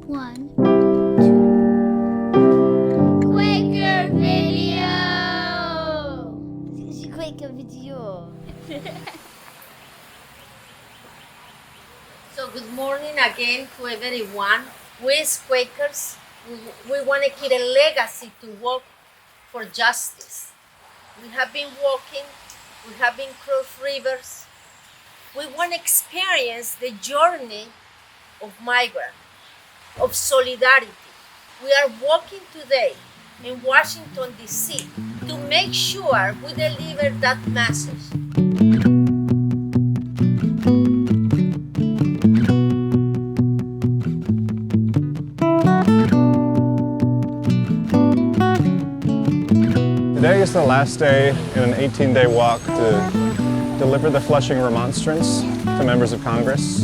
1, 2. Quaker video! This is Quaker video. So good morning again to everyone. We as Quakers, we want to keep a legacy to work for justice. We have been walking, we have been crossed rivers. We want to experience the journey of migrant, of solidarity. We are walking today in Washington, D.C. to make sure we deliver that message. Today is the last day in an 18-day walk to deliver the Flushing Remonstrance to members of Congress.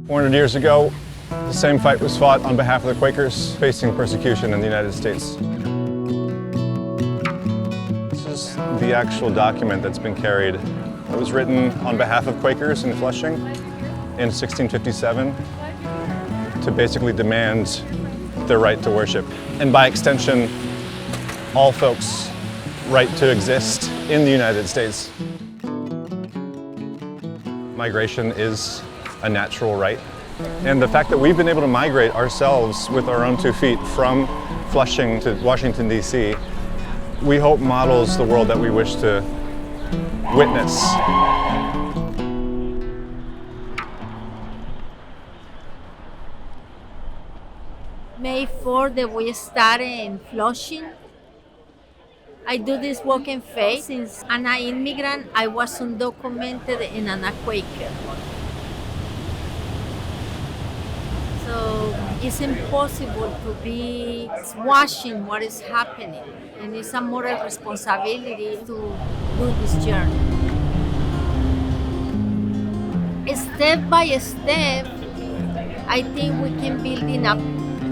400 years ago, the same fight was fought on behalf of the Quakers facing persecution in the United States. This is the actual document that's been carried. It was written on behalf of Quakers in Flushing in 1657 to basically demand their right to worship, and by extension, all folks' right to exist in the United States. Migration is a natural right. And the fact that we've been able to migrate ourselves with our own 2 feet from Flushing to Washington, D.C., we hope models the world that we wish to witness. May 4th, we started in Flushing. I do this walk in faith. Since I'm an immigrant, I was undocumented and I'm a Quaker. So it's impossible to be watching what is happening, and it's a moral responsibility to do this journey. Step by step, I think we can build enough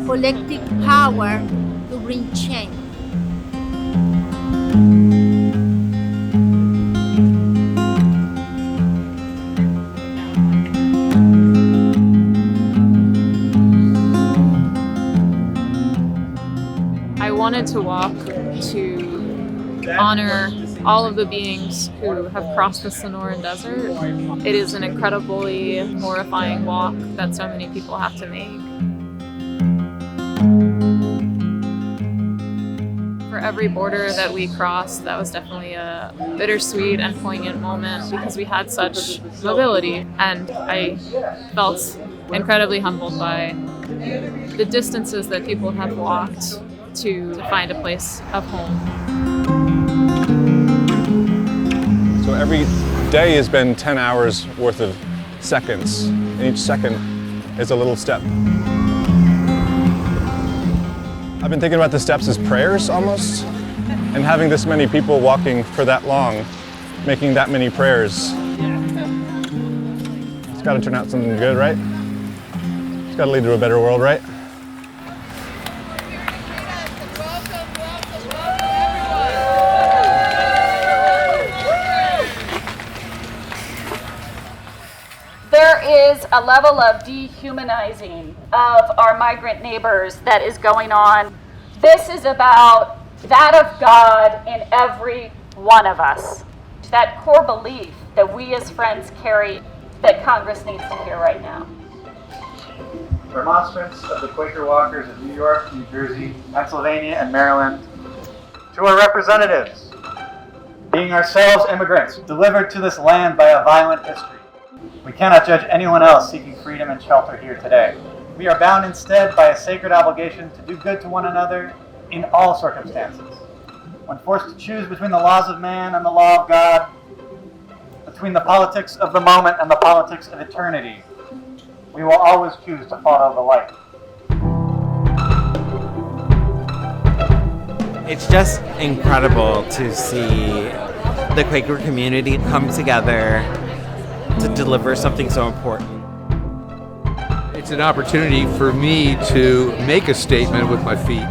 collective power to bring change. I wanted to walk to honor all of the beings who have crossed the Sonoran Desert. It is an incredibly horrifying walk that so many people have to make. For every border that we crossed, that was definitely a bittersweet and poignant moment because we had such mobility, and I felt incredibly humbled by the distances that people have walked to find a place of home. So every day has been 10 hours worth of seconds, and each second is a little step. I've been thinking about the steps as prayers almost, and having this many people walking for that long, making that many prayers. It's got to turn out something good, right? It's got to lead to a better world, right? There is a level of dehumanizing of our migrant neighbors that is going on. This is about that of God in every one of us. That core belief that we as friends carry that Congress needs to hear right now. Remonstrance of the Quaker Walkers of New York, New Jersey, Pennsylvania, and Maryland. To our representatives, being ourselves immigrants delivered to this land by a violent history, we cannot judge anyone else seeking freedom and shelter here today. We are bound instead by a sacred obligation to do good to one another in all circumstances. When forced to choose between the laws of man and the law of God, between the politics of the moment and the politics of eternity, we will always choose to follow the light. It's just incredible to see the Quaker community come together to deliver something so important. It's an opportunity for me to make a statement with my feet.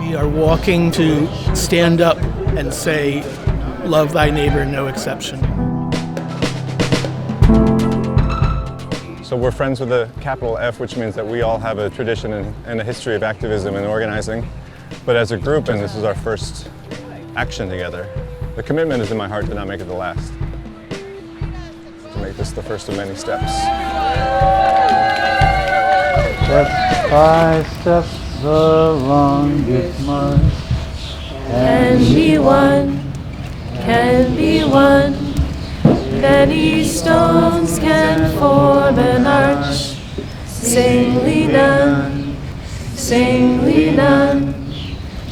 We are walking to stand up and say, love thy neighbor, no exception. So we're friends with a capital F, which means that we all have a tradition and a history of activism and organizing. But as a group, and this is our first action together, the commitment is in my heart to not make it the last. To make this the first of many steps. Step by step, the longest march can be won, can be won. Many stones can form an arch. Sing we none,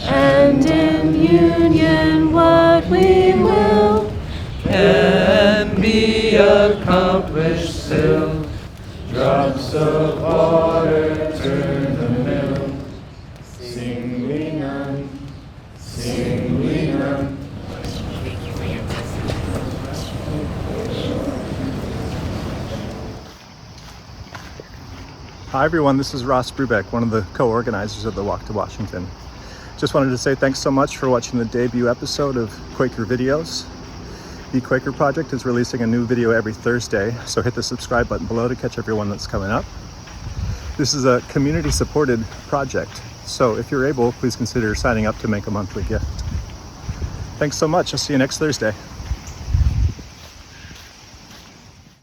and in union what we will can be accomplished still. Drops of water turn the mill. Sing we none, sing we none. Hi everyone, this is Ross Brubeck, one of the co-organizers of the Walk to Washington. Just wanted to say thanks so much for watching the debut episode of Quaker Videos. The Quaker Project is releasing a new video every Thursday, so hit the subscribe button below to catch everyone that's coming up. This is a community-supported project, so if you're able, please consider signing up to make a monthly gift. Thanks so much. I'll see you next Thursday.